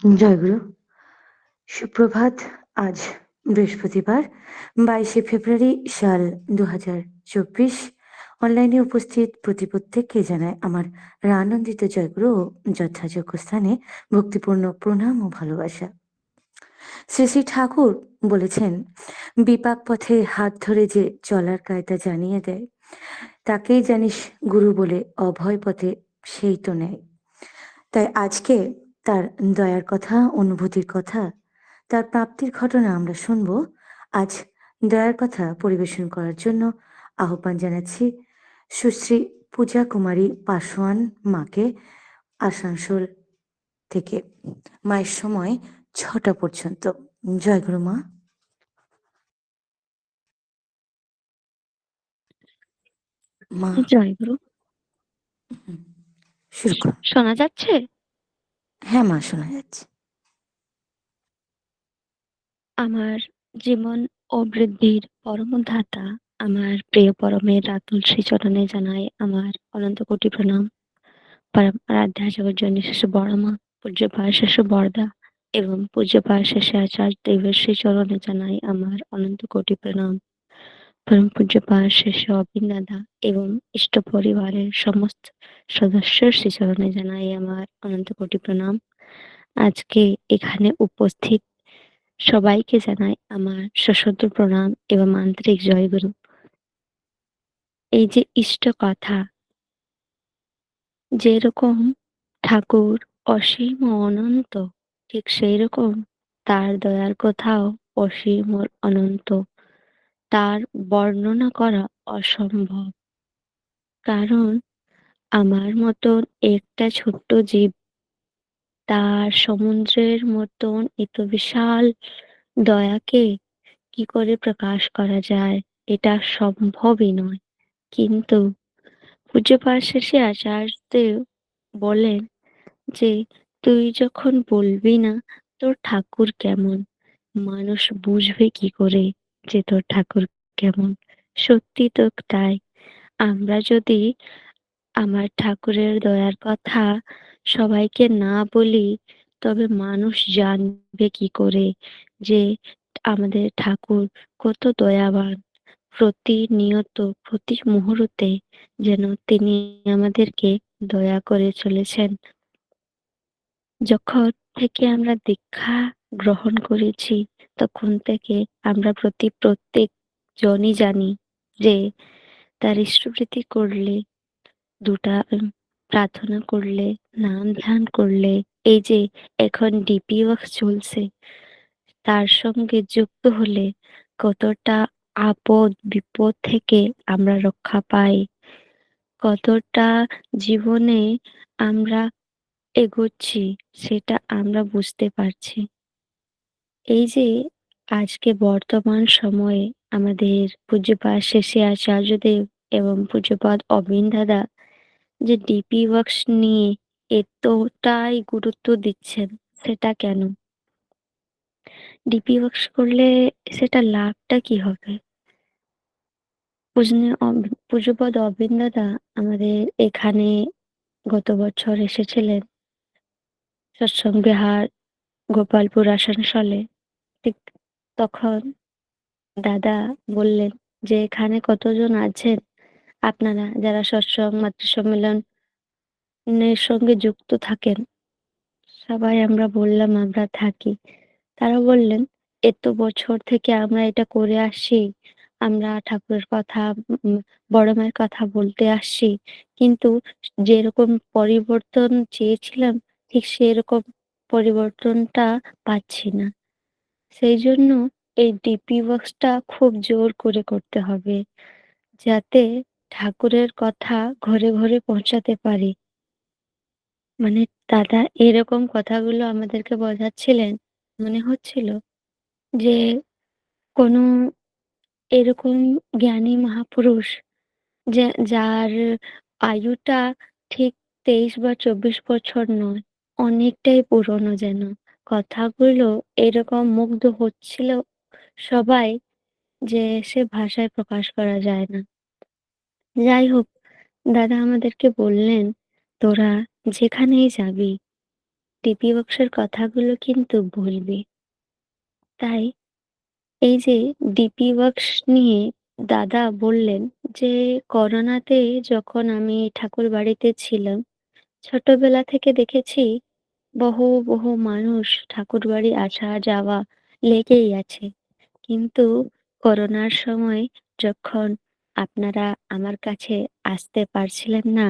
জয়গুরু। সুপ্রভাত। আজ বৃহস্পতিবার 22শে ফেব্রুয়ারি সাল 2024। অনলাইনে উপস্থিত প্রতি প্রত্যেককে জানায় আমার আনন্দিত জয়গুরু ও যথাযোগ্য স্থানে ভক্তিপূর্ণ প্রণাম ও ভালোবাসা। শ্রী শ্রী ঠাকুর বলেছেন, বিপাক পথে হাত ধরে যে চলার কায়দা জানিয়ে দেয়, তাকেই জানিস গুরু বলে। অভয় পথে সেই তো নেয়। তাই আজকে তার দয়ার কথা, অনুভূতির কথা, তার প্রাপ্তির ঘটনা আমরা শুনব। আজ দয়ার কথা পরিবেশন করার জন্য আহ্বান জানাচ্ছি সুশ্রী পূজা কুমারী পাসোয়ান মাকে, আসানসোল থেকে। মায়ের সময় 6টা পর্যন্ত। জয় গুরু মা। মা, জয়গুরু। শুরু করুন। শোনা যাচ্ছে? হ্যাঁ মা, শোনা যাচ্ছে। আমার জীবন ও বৃদ্ধির পরম ধাতা আমার প্রিয় পরমের রাতুল শ্রীচরণে জানাই আমার অনন্ত কোটি প্রণাম। পরম আরাধ্যা জগজ্জননী শেষ বড়মা, পূজ্যপাল শেষ বরদা এবং পূজ্যপাল শেষে আচার্য দেবের শ্রীচরণে জানাই আমার অনন্ত কোটি প্রণাম। পরম পূজ্যপাল শেষ অবিন দাদা এবং ইষ্ট পরিবারের সমস্ত সদস্যের শ্রীচরণে জানাই আমার অনন্ত কোটি প্রণাম। আজকে এখানে উপস্থিত সবাইকে জানাই আমার সশ্রদ্ধ প্রণাম এবং আন্তরিক জয়গুরু। এই যে ইষ্ট কথা, যেরকম ঠাকুর অসীম ও অনন্ত, ঠিক সেই রকম তার দয়ার কথাও অসীম ও অনন্ত। তার বর্ণনা করা অসম্ভব। কারণ আমার মতন একটা ছোট্ট জীব তার সমুদ্রের মতন এত বিশাল দয়াকে কি করে প্রকাশ করা যায়? এটা সম্ভবই নয়। কিন্তু পূজ্যপাদ শেষে আচার্যদেব বলেন যে, তুই যখন বলবি না তোর ঠাকুর কেমন, মানুষ বুঝবে কি করে যে তোর ঠাকুর কেমন? সত্যি তো তাই। আমরা যদি আমার ঠাকুরের দয়ার কথা সবাইকে না বলি, তবে মানুষ জানবে কি করে যে আমাদের ঠাকুর কত দয়াবান। প্রতিনিয়ত প্রতি মুহূর্তে যেন তিনি আমাদেরকে দয়া করে চলেছেন। যখন থেকে আমরা দীক্ষা গ্রহণ করেছি, তখন থেকে আমরা প্রত্যেক জনই জানি যে তার ইষ্টবৃত্তি করলে, দুটা প্রার্থনা করলে, নাম ধ্যান করলে, এই যে এখন ডিপি ওয়ার্ক চলছে, তার সঙ্গে যুক্ত হলে কতটা আপদ বিপদ থেকে আমরা রক্ষা পাই, কতটা জীবনে আমরা এগোচ্ছি সেটা আমরা বুঝতে পারছি। এই যে আজকে বর্তমান সময়ে আমাদের পূজ্যপাদ শেষে আচার্যদেব এবং পূজ্যপাদ অবিন দাদা যে ডিপি ওয়ার্কস নিয়ে এতটাই গুরুত্ব দিচ্ছেন, সেটা কেন? ডিপি ওয়ার্কস করলে সেটা লাভটা কি হবে? পূজ্যপাদ অবিন দাদা আমাদের এখানে গত বছর এসেছিলেন সৎসঙ্গ বিহার, গোপালপুর, আসানসোলে। ঠিক তখন দাদা বললেন যে, এখানে কতজন আছেন আপনারা যারা সৎসঙ্গ মাতৃ সম্মেলনের সঙ্গে যুক্ত থাকেন? সবাই আমরা বললাম আমরা থাকি। তারা বললেন, এত বছর থেকে আমরা এটা করে আসছি, আমরা ঠাকুরের কথা, বড় মায়ের কথা বলতে আসছি, কিন্তু যেরকম পরিবর্তন চেয়েছিলাম ঠিক সেরকম পরিবর্তনটা পাচ্ছি না। সেই জন্য এই ডিপি ওয়ার্কসটা খুব জোর করে করতে হবে, যাতে ঠাকুরের কথা ঘরে ঘরে পৌঁছাতে পারি। মানে দাদা এরকম কথাগুলো আমাদেরকে বোঝাচ্ছিলেন, মনে হচ্ছিল যে কোনো এরকম জ্ঞানী মহাপুরুষ, যে যার আয়ুটা ঠিক 23 বা 24 বছর নয়, অনেকটাই পুরনো যেন। কথাগুলো এরকম মুগ্ধ হচ্ছিল সবাই যে সে ভাষায় প্রকাশ করা যায় না। যাই হোক, দাদা আমাদেরকে বললেন, তোরা যেখানেই যাবি ডিপি বক্সের কথাগুলো কিন্তু বলবি। তাই এই যে ডিপি বক্স নিয়ে দাদা বললেন যে, করোনাতে যখন আমি ঠাকুরবাড়িতে ছিলাম, ছোটবেলা থেকে দেখেছি বহু মানুষ ঠাকুরবাড়ি আসা যাওয়া লেগেই আছে। কিন্তু করোনার সময় যখন আপনারা আমার কাছে আসতে পারছিলেন না,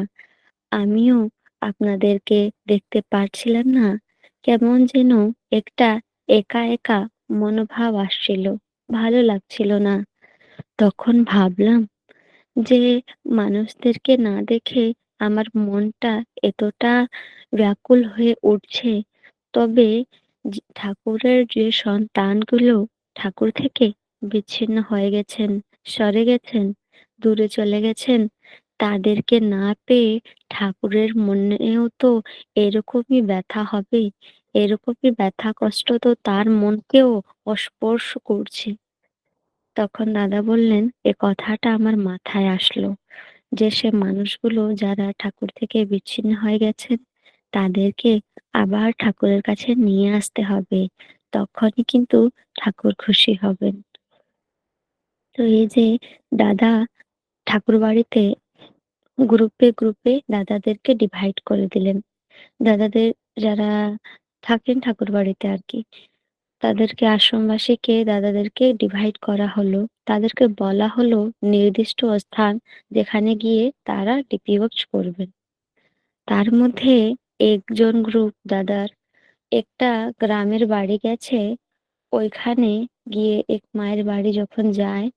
আমিও আপনাদেরকে দেখতে পারছিলাম না। কেমন যেন একটা একা মনোভাব আসছিল। ভালো লাগছিল না। তখন ভাবলাম যে মানুষদেরকে না দেখে আমার মনটা এতটা ব্যাকুল হয়ে উঠছে। তবে ঠাকুরের যে সন্তানগুলো ঠাকুর থেকে বিচ্ছিন্ন হয়ে গেছেন, সরে গেছেন, দূরে চলে গেছেন, তাদেরকে না পেয়ে ঠাকুরের মনেও তো এরকমই ব্যথা হবে। এরকমই ব্যথা কষ্ট তো তার মনকেও স্পর্শ করছে। তখন দাদা বললেন, এ কথাটা আমার মাথায় আসলো যে সে মানুষগুলো যারা ঠাকুর থেকে বিচ্ছিন্ন হয়ে গেছেন, তাদেরকে আবার ঠাকুরের কাছে নিয়ে আসতে হবে। তখনই কিন্তু ঠাকুর খুশি হবেন। তো এই যে দাদা ঠাকুরবাড়িতে গ্রুপে দাদাদেরকে ডিভাইড করে দিলেন। দাদাদের যারা থাকেন ঠাকুরবাড়িতে আরকি, তাদেরকে আশ্রমবাসীকে দাদাদেরকে ডিভাইড করা হলো। তাদেরকে বলা হলো নির্দিষ্ট স্থান যেখানে গিয়ে তারা ডিপি ওয়াচ করবেন। তার মধ্যে একজন গ্রুপ দাদার একটা গ্রামের বাড়ি গেছে। ওইখানে গিয়ে এক মায়ের বাড়ি যখন যায়,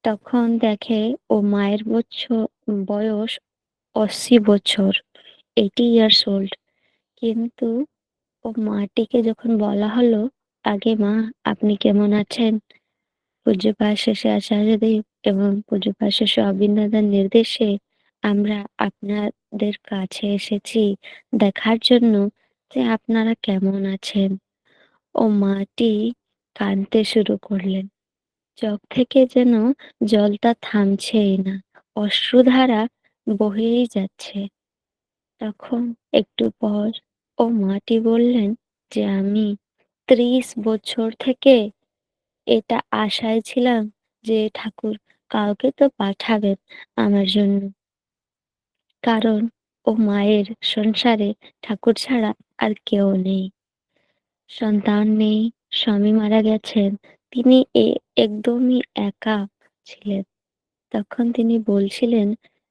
তখন দেখে ও মায়ের বয়স ৮০ বছর, ৮০ ইয়ার্স ওল্ড। কিন্তু ও মাটিকে যখন বলা হলো, "আগে মা, আপনি কেমন আছেন?" পূজ্যপাদ শেষে আচার্যদেব এবং পূজ্যপাদ শেষে অবিন্দ দাদার নির্দেশে আমরা আপনাদের কাছে এসেছি দেখার জন্য যে আপনারা কেমন আছেন। ও মাটি কাঁদতে শুরু করলেন। চোখ থেকে যেন জলটা থামছেই না। অশ্রুধারা বহেই যাচ্ছে। তখন একটু পর ও মাটি বললেন যে, "আমি ৩০ বছর থেকে এটা আশায় ছিলাম যে ঠাকুর কাউকে তো পাঠাবেন আমার জন্য। কারণ ও মায়ের সংসারে ঠাকুর ছাড়া আর কেউ নেই। সন্তান নেই, স্বামী মারা গেছেন। তিনি একদমই একা ছিলেন। তখন তিনি বলছিলেন,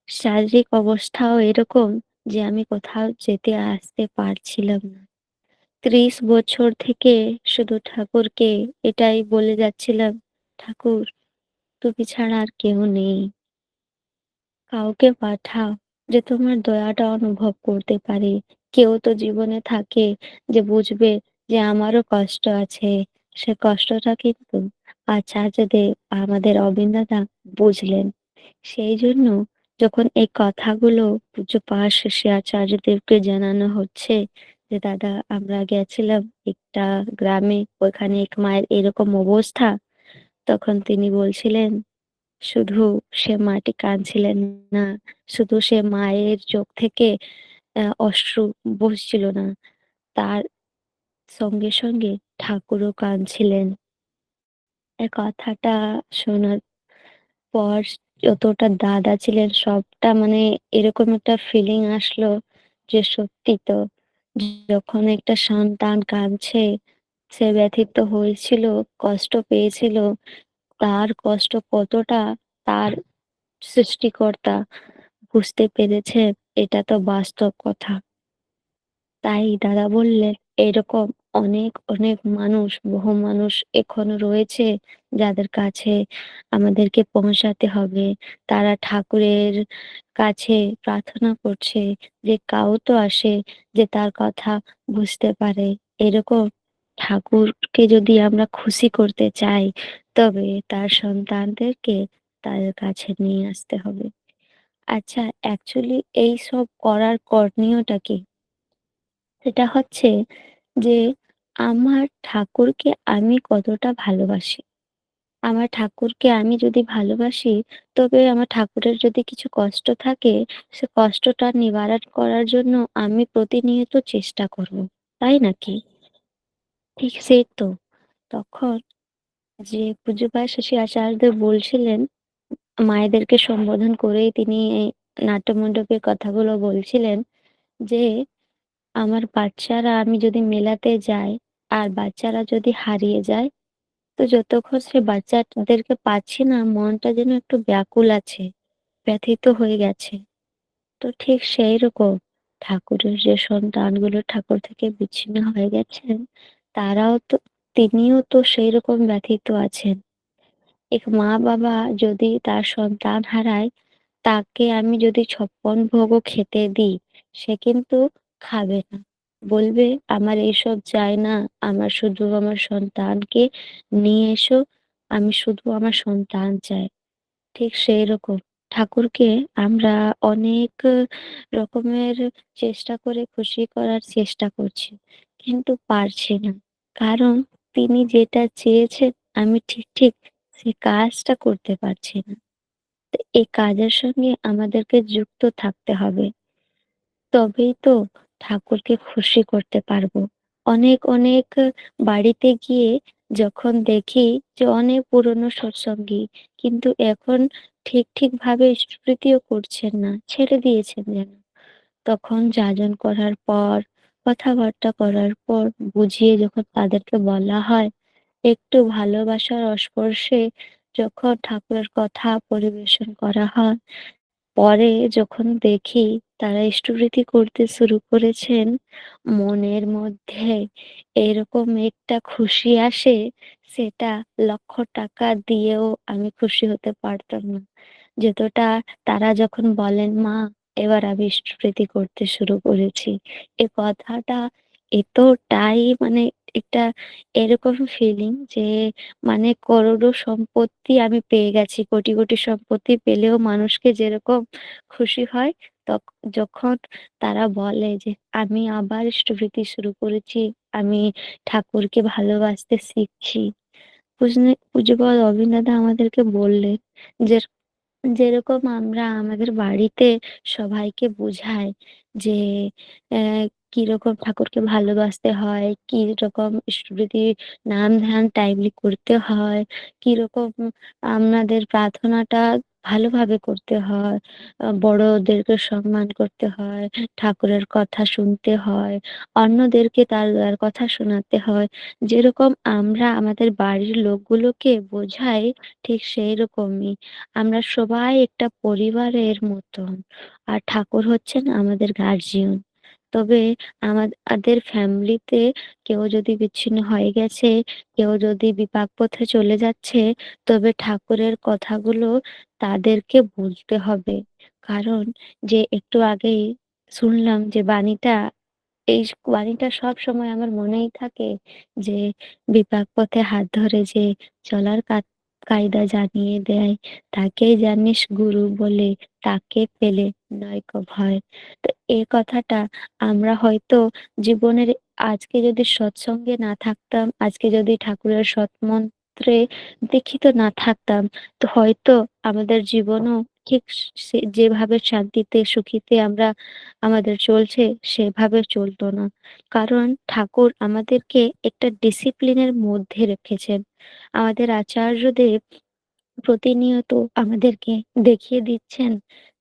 শারীরিক অবস্থাও এরকম যে আমি কোথাও যেতে আসতে পারছিলাম না। ৩০ বছর থেকে শুধু ঠাকুরকে এটাই বলে যাচ্ছিলাম, ঠাকুর তুমি ছাড়া আর কেউ নেই। কাউকে পাঠাও যে তোমার দয়াটা অনুভব করতে পারে। কেউ তো জীবনে থাকে যে বুঝবে যে আমারও কষ্ট আছে। সে কষ্টটা কিন্তু আচার্যদেব আমাদের অবিন্দ দাদা বুঝলেন। সেইজন্য যখন এই কথাগুলো পূজ্যপাদ শেষে আচার্যদেবকে জানানো হচ্ছে যে, "দাদা আমরা গেছিলাম একটা গ্রামে, ওইখানে এক মায়ের এরকম অবস্থা।" তখন তিনি বলছিলেন, শুধু সে মাটি কাঁদছিলেন না, শুধু সে মায়ের চোখ থেকে অশ্রু বসছিল না, তার সঙ্গে ঠাকুরও কাঁদছিলেন। এই কথাটা শোনার পর যতটা দাদা ছিলেন সবটা মানে এরকম একটা ফিলিং আসলো যে সত্যি তো, যখন একটা সন্তান কাঁদছে, সে ব্যথিত হয়েছিল, কষ্ট পেয়েছিল, তার কষ্ট কতটা তার সৃষ্টিকর্তা বুঝতে পেরেছে, এটা তো বাস্তব কথা। তাই দাদা বললেন, এরকম অনেক মানুষ, বহু মানুষ এখনো রয়েছে যাদের কাছে আমাদেরকে পৌঁছাতে হবে। তারা ঠাকুরের কাছে প্রার্থনা করছে যে কাউ তো আসে যে তার কথা বুঝতে পারে। এরকম ঠাকুরকে যদি আমরা খুশি করতে চাই, তবে তার সন্তানদেরকে তাদের কাছে নিয়ে আসতে হবে। আচ্ছা, অ্যাকচুয়ালি এইসব করার করণীয়টা কি? সেটা হচ্ছে যে আমার ঠাকুরকে আমি কতটা ভালোবাসি। আমার ঠাকুরকে আমি যদি ভালোবাসি, তবে আমার ঠাকুরের যদি কিছু কষ্ট থাকে, সে কষ্টটা নিবারণ করার জন্য আমি প্রতিনিয়ত চেষ্টা করব। তাই নাকি? ঠিক সেই তো। তখন যে পূজ্যপাদ শশী আচার্যদেব বলছিলেন, মায়েদেরকে সম্বোধন করেই তিনি এই নাট্যমণ্ডপের কথাগুলো বলছিলেন যে, "আমার বাচ্চারা আমি যদি মেলাতে যাই, আর বাচ্চারা যদি হারিয়ে যায়, তো যতক্ষণ সে বাচ্চাদেরকে পাচ্ছি না, মনটা যেন একটু ব্যাকুল আছে, ব্যথিত হয়ে গেছে।" তো ঠিক সেইরকম ঠাকুরের যে সন্তানগুলো ঠাকুর থেকে বিচ্ছিন্ন হয়ে গেছেন, তারাও তো তিনিও তো সেইরকম ব্যথিত আছেন। এক মা-বাবা যদি তার সন্তান হারায়, তাকে আমি যদি ৫৬ ভোগও খেতে দিই, সে কিন্তু খাবে না। বলবে, "আমার এসব চাই না। আমার শুধু আমার সন্তানকে নিয়ে এসো। আমি শুধু আমার সন্তান চাই।" ঠিক সেইরকম ঠাকুরকে আমরা অনেক রকমের চেষ্টা করে খুশি করার চেষ্টা করছি। কিন্তু পারছি না। কারণ তিনি যেটা চেয়েছেন আমি ঠিক সেই কাজটা করতে পারছি না। তো এই কাজের সঙ্গে আমাদেরকে যুক্ত থাকতে হবে। তবেই তো ঠাকুরকে খুশি করতে পারবো। অনেক বাড়িতে গিয়ে যখন দেখি যে অনেক পুরনো সৎসঙ্গী কিন্তু এখন ঠিকভাবে স্তুতিও করছেন না, ছেড়ে দিয়েছেন যেন। তখন যাজন করার পর, কথাবার্তা করার পর বুঝিয়ে যখন তাদেরকে বলা হয়, একটু ভালোবাসার স্পর্শে যখন ঠাকুরের কথা পরিবেশন করা হয়, পরে যখন দেখি তারা স্তুতি করতে শুরু করেছেন, মনের মধ্যে এরকম একটা খুশি আসে, সেটা লক্ষ টাকা দিয়েও আমি খুশি হতে পারতাম না। যতটা তারা যখন বলেন, "মা, এবার আমি স্তুতি করতে শুরু করেছি।" এ কথাটা এতটাই মানে একটা এরকম ফিলিং যে মানে করোড়ো সম্পত্তি আমি পেয়ে গেছি। কোটি সম্পত্তি পেলেও মানুষকে যেরকম খুশি হয়, তখ যখন তারা বলে যে, "আমি আবার স্তুতি শুরু করেছি। আমি ঠাকুরকে ভালোবাসতে শিখছি।" পূজ্যপাদ অবিন্দাদা আমাদেরকে বললেন যে যেরকম আমরা আমাদের বাড়িতে সবাইকে বুঝাই যে কিরকম ঠাকুরকে ভালোবাসতে হয়, কিরকম স্তুতির নাম ধ্যান টাইমলি করতে হয়, কিরকম আমাদের প্রার্থনাটা ভালোভাবে করতে হয়, বড়দেরকে সম্মান করতে হয়, ঠাকুরের কথা শুনতে হয়, অন্যদেরকে তার কথা শোনাতে হয়। যেরকম আমরা আমাদের বাড়ির লোকগুলোকে বোঝাই, ঠিক সেইরকমই আমরা সবাই একটা পরিবারের মতন। আর ঠাকুর হচ্ছেন আমাদের গার্জিয়ান। তবে আমাদের ফ্যামিলিতে কেউ যদি বিচ্ছিন্ন হয়ে গেছে, কেউ যদি বিপাক পথে চলে যাচ্ছে, তবে ঠাকুরের কথাগুলো তাদেরকে বলতে হবে। কারণ যে একটু আগেই শুনলাম যে বাণীটা এই বাণীটা সবসময় আমার মনেই থাকে যে, বিপাক পথে হাত ধরে যে চলার কায়দা জানিয়ে দেয়, তাকেই জানিস গুরু বলে, তাকে পেলে নয়কো ভয়। তো এই কথাটা আমরা হয়তো জীবনের আজকে যদি সৎসঙ্গে না থাকতাম, আজকে যদি ঠাকুরের সৎমন্ত্রে দীক্ষিত না থাকতাম, তো হয়তো আমাদের জীবনও ঠিক যেভাবে শান্তিতে সুখীতে আমরা আমাদের চলছে সেভাবে চলত না। কারণ ঠাকুর আমাদেরকে একটা ডিসিপ্লিনের মধ্যে রেখেছেন। আমাদের আচার্যদেব প্রতিনিয়ত আমাদেরকে দেখিয়ে দিচ্ছেন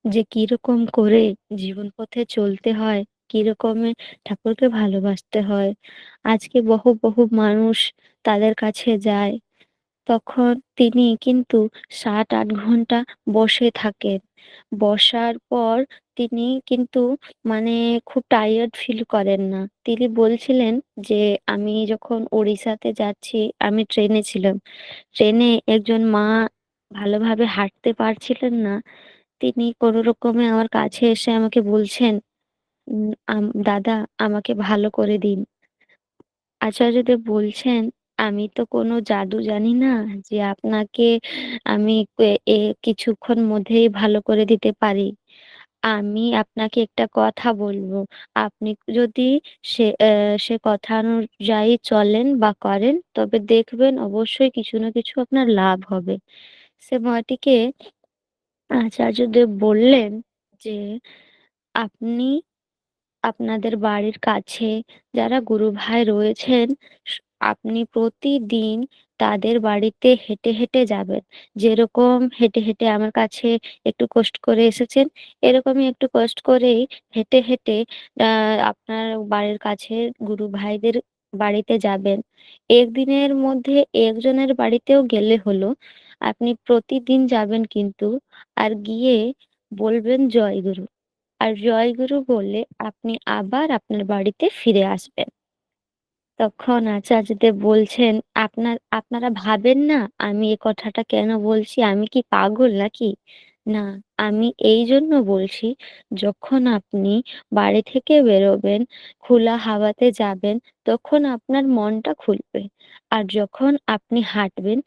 যে কিরকম করে জীবন পথে চলতে হয়, কিরকমে ঠাকুরকে ভালোবাসতে হয়। আজকে বহু মানুষ তাদের কাছে যায়। তখন তিনি কিন্তু ৭-৮ ঘন্টা বসে থাকেন। বসার পর তিনি কিন্তু মানে খুব টায়ার্ড ফিল করেন না। তিনি বলছিলেন যে, "আমি যখন ওড়িশাতে যাচ্ছি, আমি ট্রেনে ছিলাম। ট্রেনে একজন মা ভালোভাবে হাঁটতে পারছিলেন না। তিনি কোনো রকমে আমার কাছে এসে আমাকে বলছেন, দাদা আমাকে ভালো করে দিন।" আচার্যদেব বলছেন, "আমি তো কোনো জাদু জানি না যে আপনাকে আমি কিছুক্ষণ মধ্যেই ভালো করে দিতে পারি। আমি আপনাকে একটা কথা বলব। আপনি যদি সে কথা অনুযায়ী চলেন বা করেন তবে দেখবেন অবশ্যই কিছু না কিছু আপনার লাভ হবে।" সে মাটিকে আচার্যদেব বললেন যে, "আপনি আপনাদের বাড়ির কাছে যারা গুরুভাই রয়েছেন, স আপনি প্রতিদিন তাদের বাড়িতে হেঁটে, হেঁটে যাবেন। যেরকম হেঁটে, হেঁটে আমার কাছে একটু কষ্ট করে এসেছেন, এরকমই একটু কষ্ট করেই হেঁটে, হেঁটে আ আপনার বাড়ির কাছের গুরুভাইদের বাড়িতে যাবেন। একদিনের মধ্যে একজনের বাড়িতেও গেলে হলো। আপনি প্রতিদিন যাবেন কিন্তু। আর গিয়ে বলবেন জয়গুরু। আর জয়গুরু বলে আপনি আবার আপনার বাড়িতে ফিরে আসবেন। তখন আচার্যদেব বলছেন, আপনারা ভাবেন না আমি এ কথাটা কেন বলছি? আমি কি পাগল নাকি? না, আমি এইজন্য বলছি, যখন আপনি বাড়ি থেকে বেরোবেন, খোলা হাওয়াতে যাবেন, তখন আপনার মনটা খুলবে। আর যখন আপনি হাঁটবেন,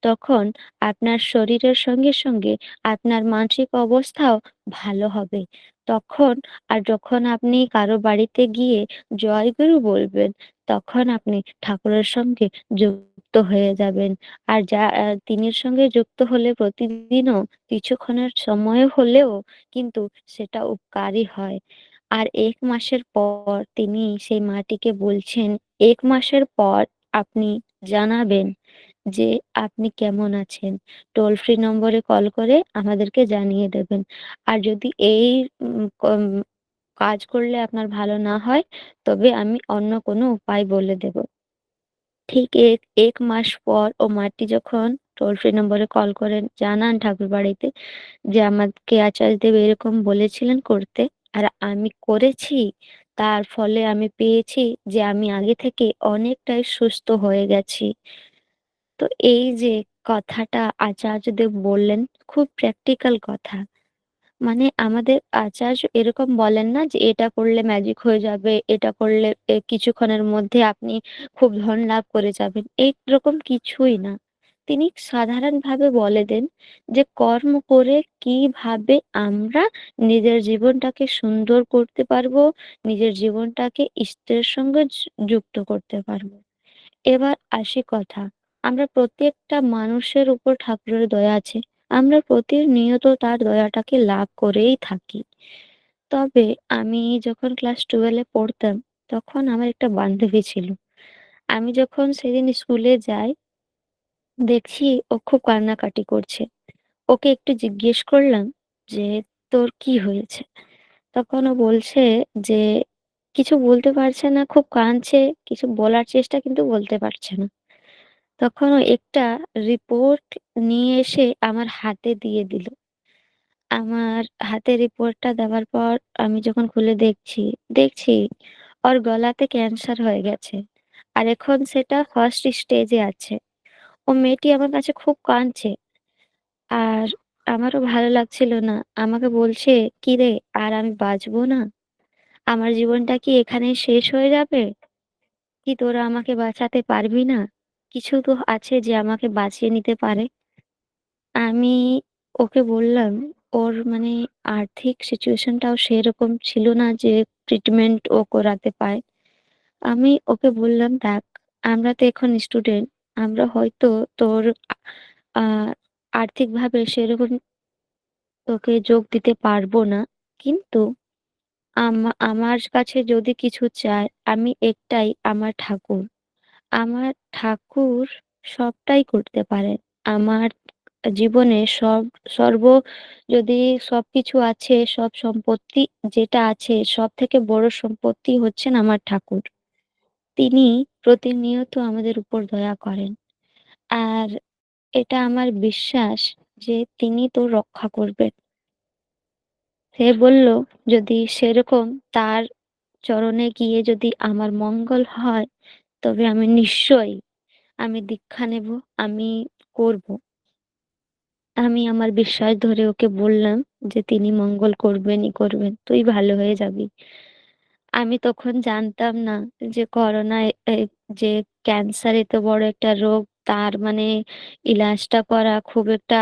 তখন আপনার শরীরের সঙ্গে, সঙ্গে আপনার মানসিক অবস্থাও ভালো হবে। তখন যখন আপনি কারো বাড়িতে গিয়ে জয়গুরু বলবেন, তখন আপনি ঠাকুরের সঙ্গে যুক্ত হয়ে যাবেন। আর তিনির সঙ্গে যুক্ত হলে প্রতিদিনও কিছুক্ষণের সময় হলেও কিন্তু সেটা উপকারী হয়। আর ১ মাসের পর তিনি সেই মাটিকে বলছেন, ১ মাসের পর আপনি জানাবেন যে আপনি কেমন আছেন। টোল ফ্রি নম্বরে কল করে আমাদেরকে জানিয়ে দেবেন। আর যদি এই উম কম কাজ করলে আপনার ভালো না হয়, তবে আমি অন্য কোনো উপায় বলে দেব। ঠিক ১ মাস পর ও মাটি যখন টোল ফ্রি নম্বরে কল করে জানান ঠাকুরবাড়িতে যে, আমাকে আচার্যদেব এরকম বলেছিলেন করতে, আর আমি করেছি। তার ফলে আমি পেয়েছি যে আমি আগে থেকে অনেকটাই সুস্থ হয়ে গেছি। তো এই যে কথাটা আচার্যদেব বললেন, খুব প্র্যাকটিক্যাল কথা। মানে আমাদের আচার্য এরকম বলেন না যে এটা করলে ম্যাজিক হয়ে যাবে, এটা করলে কিছুক্ষণের মধ্যে আপনি খুব ধন লাভ করে যাবেন। এইরকম কিছুই না। তিনি সাধারণভাবে বলে দেন যে কর্ম করে কিভাবে আমরা নিজের জীবনটাকে সুন্দর করতে পারবো, নিজের জীবনটাকে ইষ্টের সঙ্গে যুক্ত করতে পারবো। এবার আসি কথা, আমরা প্রত্যেকটা মানুষের উপর ঠাকুরের দয়া আছে। আমরা প্রতিনিয়ত তার দয়াটাকে লাভ করেই থাকি। তবে আমি যখন ক্লাস 12 এ পড়তাম, তখন আমার একটা বান্ধবী ছিল। আমি যখন সেদিন স্কুলে যাই, দেখছি ও খুব কান্নাকাটি করছে। ওকে একটু জিজ্ঞেস করলাম যে, "তোর কি হয়েছে?" তখন ও বলছে যে, কিছু বলতে পারছে না, খুব কাঁদছে, কিছু বলার চেষ্টা কিন্তু বলতে পারছে না। তখন ও একটা রিপোর্ট নিয়ে এসে আমার হাতে দিয়ে দিল। আমার হাতে রিপোর্টটা দেওয়ার পর আমি যখন খুলে দেখছি ওর গলাতে ক্যান্সার হয়ে গেছে। আর এখন সেটা ফার্স্ট স্টেজে আছে। ও মেয়েটি আমার কাছে খুব কাঁদছে। আর আমারও ভালো লাগছিল না। আমাকে বলছে, "কিরে আর আমি বাঁচবো না? আমার জীবনটা কি এখানেই শেষ হয়ে যাবে? কি তোরা আমাকে বাঁচাতে পারবি না? কিছু তো আছে যে আমাকে বাঁচিয়ে নিতে পারে।" আমি ওকে বললাম, ওর মানে আর্থিক সিচুয়েশনটাও সেরকম ছিল না যে ট্রিটমেন্ট ও করাতে পারে। আমি ওকে বললাম, "দেখ, আমরা তো এখন স্টুডেন্ট। আমরা হয়তো তোর আ আর্থিকভাবে সেরকম তোকে যোগ দিতে পারবো না। কিন্তু আমার কাছে যদি কিছু চায়, আমি একটাই আমার ঠাকুর। আমার ঠাকুর সবটাই করতে পারেন। আমার জীবনে সর্ব যদি সবকিছু আছে, সব সম্পত্তি যেটা আছে, সবথেকে বড় সম্পত্তি হচ্ছেন আমার ঠাকুর। তিনি প্রতিনিয়ত আমাদের উপর দয়া করেন। আর এটা আমার বিশ্বাস যে তিনি তো রক্ষা করবেন।" সে বলল, "যদি সেরকম তার চরণে গিয়ে যদি আমার মঙ্গল হয়, তবে আমি নিশ্চয়ই আমি দীক্ষা নেব, আমি করব।" আমি আমার বিশ্বাস ধরে ওকে বললাম যে, "তিনি মঙ্গল করবেনই করবেন। তুই ভালো হয়ে যাবি।" আমি তখন জানতাম না যে করোনা যে ক্যান্সার এত বড় একটা রোগ, তার মানে ইলাজটা করা খুব একটা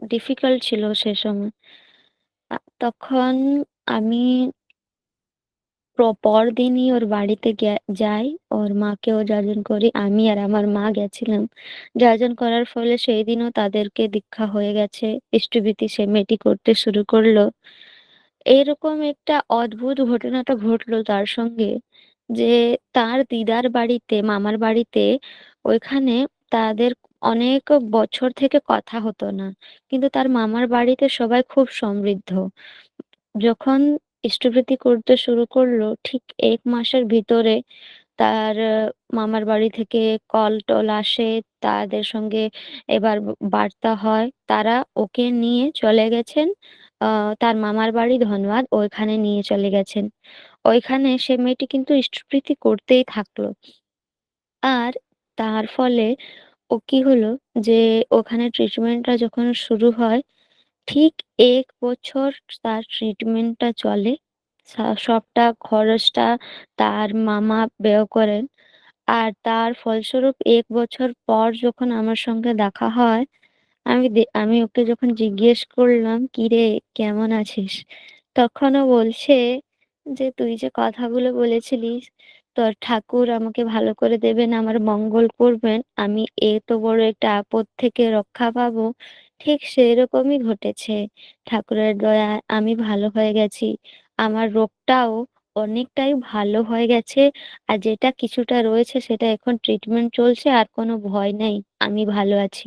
ডিফিকাল্ট ছিল সে সময়। তখন আমি পরদিনই ওর বাড়িতে যাই। ওর মাকেও যাজন করি। আমি আর আমার মা গেছিলাম। যাজন করার ফলে সেইদিনও তাদেরকে দীক্ষা হয়ে গেছে। ইষ্টভীতি সে মেয়েটি করতে শুরু করল। এরকম একটা অদ্ভুত ঘটনাটা ঘটলো তার সঙ্গে যে তার দিদার বাড়িতে, মামার বাড়িতে, ওইখানে তাদের অনেক বছর থেকে কথা হতো না। কিন্তু তার মামার বাড়িতে সবাই খুব সমৃদ্ধ। যখন ইষ্টভৃতি করতে শুরু করলো ঠিক ১ মাসের ভিতরে তার মামার বাড়ি থেকে কল-টল আসে, তাদের সঙ্গে এবার বার্তা হয়। তারা ওকে নিয়ে চলে গেছেন আ তার মামার বাড়ি ধনবাদ, ওইখানে নিয়ে চলে গেছেন। ওইখানে সে মেয়েটি কিন্তু ইষ্টভৃতি করতেই থাকলো। আর তার ফলে ও কি হলো যে ওখানে ট্রিটমেন্টটা যখন শুরু হয়, ঠিক ১ বছর তার ট্রিটমেন্টটা চলে। সবটা খরচটা তার মামা ব্যয় করেন। আর তার ফলস্বরূপ ১ বছর পর যখন আমার সঙ্গে দেখা হয়, আমি ওকে যখন জিজ্ঞেস করলাম, "কিরে কেমন আছিস?" তখন ও বলছে যে, "তুই যে কথাগুলো বলেছিলিস, তোর ঠাকুর আমাকে ভালো করে দেবেন, আমার মঙ্গল করবেন, আমি এত বড় একটা আপদ থেকে রক্ষা পাবো, ঠিক সেরকমই ঘটেছে। ঠাকুরের দয়ায় আমি ভালো হয়ে গেছি। আমার রোগটাও অনেকটাই ভালো হয়ে গেছে। আর যেটা কিছুটা রয়েছে সেটা এখন ট্রিটমেন্ট চলছে। আর কোনো ভয় নেই। আমি ভালো আছি।"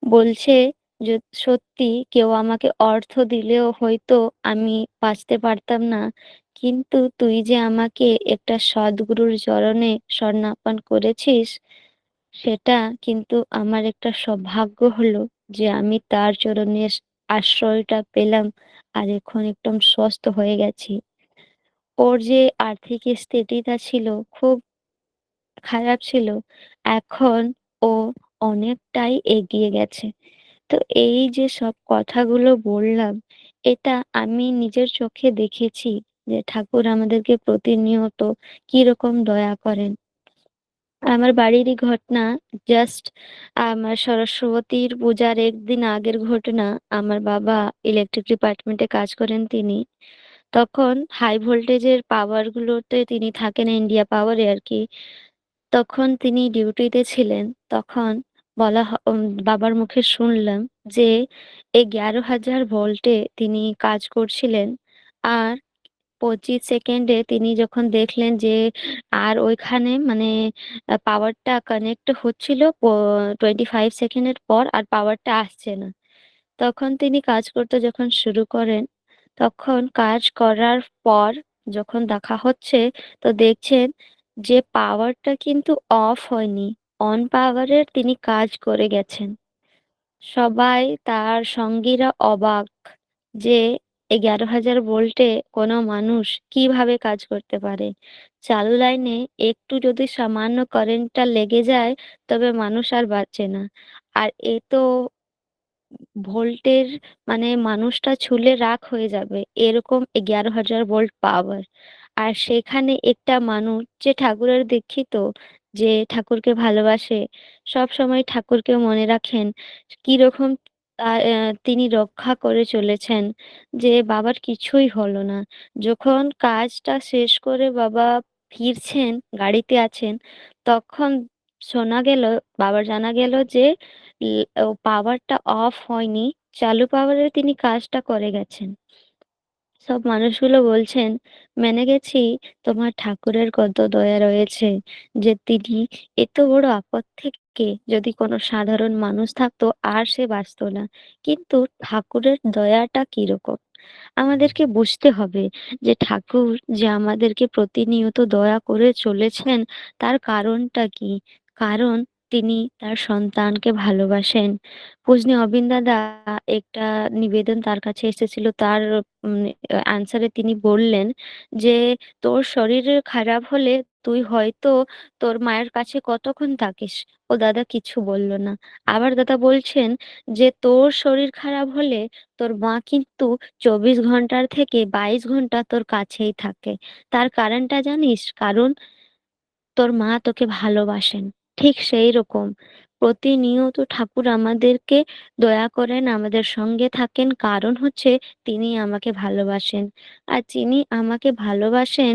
বলছে যে সত্যি কেউ আমাকে অর্থ দিলেও হয়তো আমি বাঁচতে পারতাম না। কিন্তু তুই যে আমাকে একটা সদ্গুরুর চরণে শরণাপন্ন করেছিস, সেটা কিন্তু আমার একটা সৌভাগ্য হলো যে আমি তার চরণে আশ্রয়টা পেলাম। আর এখন একদম সুস্থ হয়ে গেছি। ওর যে আর্থিক স্থিতিটা ছিল খুব খারাপ ছিল, এখন ও অনেকটাই এগিয়ে গেছে। তো এই যে সব কথাগুলো বললাম, এটা আমি নিজের চোখে দেখেছি যে ঠাকুর আমাদেরকে প্রতিনিয়ত কিরকম দয়া করেন। আমার বাড়িরই ঘটনা, জাস্ট আমার সরস্বতীর পূজার ১ দিন আগের ঘটনা। আমার বাবা ইলেকট্রিক ডিপার্টমেন্টে কাজ করেন তিনি। তখন হাই ভোল্টেজের পাওয়ার গুলোতে তিনি থাকেন, ইন্ডিয়া পাওয়ারে আরকি। তখন তিনি ডিউটিতে ছিলেন। তখন বাবার মুখে শুনলাম যে ১১,০০০ ভোল্টে তিনি কাজ করছিলেন। আর ২৫ সেকেন্ডে তিনি যখন দেখলেন যে আর ওইখানে মানে পাওয়ারটা কানেক্ট হচ্ছিল 25 সেকেন্ডের পর আর পাওয়ারটা আসছে না। তখন তিনি কাজ করতে যখন শুরু করেন, তখন কাজ করার পর যখন দেখা হচ্ছে, তো দেখছেন যে পাওয়ারটা কিন্তু অফ হয়নি। অন পাওয়ারের তিনি কাজ করে গেছেন। সবাই তার সঙ্গীরা অবাক যে ১১,০০০ ভোল্টে কোনো মানুষ কিভাবে কাজ করতে পারে? চালু লাইনে একটু যদি সামান্য কারেন্টটা লেগে যায়, তবে মানুষ আর বাঁচে না। আর এ তো ভোল্টের মানে মানুষটা ছুলে রাখ হয়ে যাবে। এরকম ১১,০০০ ভোল্ট পাওয়ার। আর সেখানে একটা মানুষ যে ঠাকুরের দীক্ষিত, যে ঠাকুরকে ভালোবাসে, সবসময় ঠাকুরকে মনে রাখেন। কিরকম তিনি রক্ষা করে চলেছেন যে বাবার কিছুই হলো না। যখন কাজটা শেষ করে বাবা ফিরছেন, গাড়িতে আছেন, তখন জানা গেল যে পাওয়ারটা অফ হয়নি। চালু পাওয়ারে তিনি কাজটা করে গেছেন। সব মানুষগুলো বলছেন, "মেনে গেছি তোমার ঠাকুরের কত দয়া রয়েছে যে তিনি এত বড় আপদ থেকে যদি কোনো সাধারণ মানুষ থাকতো আর সে বাঁচত না।" কিন্তু ঠাকুরের দয়াটা কিরকম? আমাদেরকে বুঝতে হবে যে ঠাকুর যে আমাদেরকে প্রতিনিয়ত দয়া করে চলেছেন, তার কারণটা কি? কারণ তিনি তার সন্তানকে ভালোবাসেন। পূজনীয় অবিন দাদা একটা নিবেদন তার কাছে এসেছিল। তার অ্যান্সার এ তিনি বললেন যে, "তোর শরীরের খারাপ হলে তুই হয়তো তোর মায়ের কাছে কতক্ষণ থাকিস?" ও দাদা কিছু বলল না। আবার দাদা বলছেন যে, "তোর শরীর খারাপ হলে তোর মা কিন্তু ২৪ ঘন্টার থেকে ২২ ঘন্টা তোর কাছেই থাকে। তার কারণটা জানিস? কারণ তোর মা তোকে ভালোবাসেন।" ঠিক সেইরকম প্রতিনিয়ত ঠাকুর আমাদেরকে দয়া করেন, আমাদের সঙ্গে থাকেন। কারণ হচ্ছে তিনি আমাকে ভালোবাসেন। আর যিনি আমাকে ভালোবাসেন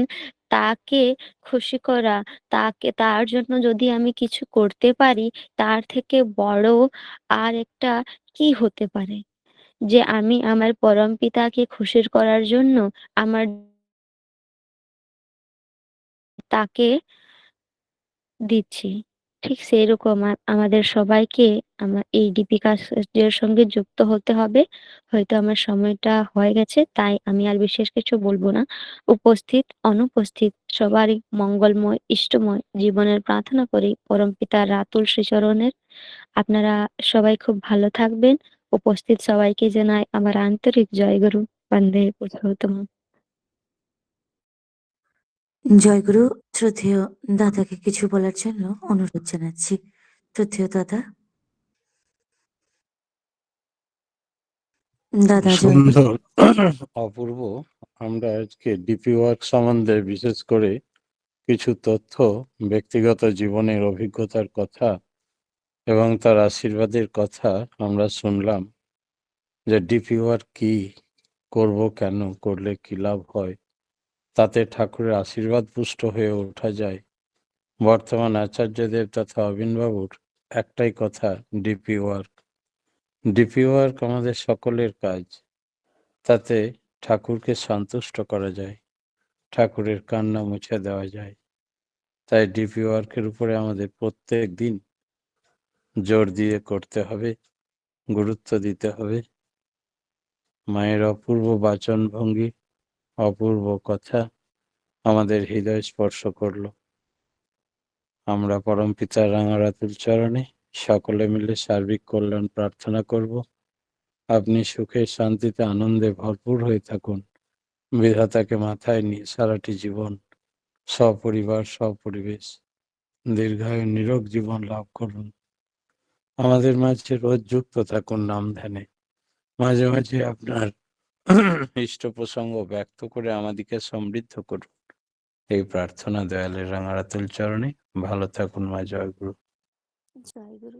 তাকে খুশি করা, তার জন্য যদি আমি কিছু করতে পারি, তার থেকে বড় আর একটা কি হতে পারে? যে আমি আমার পরমপিতাকে খুশি করার জন্য আমার তাকে দিচ্ছি। ঠিক সেইরকম আমাদের সবাইকে এই ডিপি কাজের সঙ্গে যুক্ত হতে হবে। হয়তো আমার সময়টা হয়ে গেছে, তাই আমি আর বিশেষ কিছু বলব না। উপস্থিত, অনুপস্থিত সবারই মঙ্গলময়, ইষ্টময় জীবনের প্রার্থনা করি পরমপিতার রাতুল শ্রীচরণের। আপনারা সবাই খুব ভালো থাকবেন। উপস্থিত সবাইকে জানাই আমার আন্তরিক জয়গুরু। বন্দে পুরুষোত্তম। জয়গুরু। শ্রদ্ধেয় দাদাকে কিছু বলার জন্য অনুরোধ জানাচ্ছি। শ্রদ্ধেয় দাদা। দাদা জয়গুরু। সুন্দর, অপূর্ব। আমরা আজকে ডিপি ওয়ার্ক সম্বন্ধে বিশেষ করে কিছু তথ্য, ব্যক্তিগত জীবনের অভিজ্ঞতার কথা এবং তার আশীর্বাদের কথা আমরা শুনলাম। যে ডিপি ওয়ার্ক কি, করব কেন, করলে কি লাভ হয়, তাতে ঠাকুরের আশীর্বাদ পুষ্ট হয়ে ওঠা যায়। বর্তমান আচার্যদেব তথা অবিনবাবুর একটাই কথা, ডিপি ওয়ার্ক। ডিপি ওয়ার্ক আমাদের সকলের কাজ। তাতে ঠাকুরকে সন্তুষ্ট করা যায়, ঠাকুরের কান্না মুছে দেওয়া যায়। তাই ডিপি ওয়ার্কের উপরে আমাদের প্রত্যেক দিন জোর দিয়ে করতে হবে, গুরুত্ব দিতে হবে। মায়ের অপূর্ব বাচনভঙ্গি, অপূর্ব কথা আমাদের হৃদয় স্পর্শ করলো। আমরা পরমপিতার রাঙারাতুল চরণে সকলে মিলে সার্বিক কল্যাণ প্রার্থনা করব। আপনি সুখে, শান্তিতে, আনন্দে ভরপুর হয়ে থাকুন। বিধাতাকে মাথায় নিয়ে সারাটি জীবন সপরিবার, সপরিবেশ দীর্ঘায়ু নিরোগ জীবন লাভ করুন। আমাদের মাঝে রোজ যুক্ত থাকুন নাম ধ্যানে। মাঝে মাঝে আপনার ইষ্ট প্রসঙ্গ ব্যক্ত করে আমাদেরকে সমৃদ্ধ করুন। এই প্রার্থনা দয়ালের রাঙারাতুল চরণে। ভালো থাকুন মা। জয়গুরু। জয়গুরু।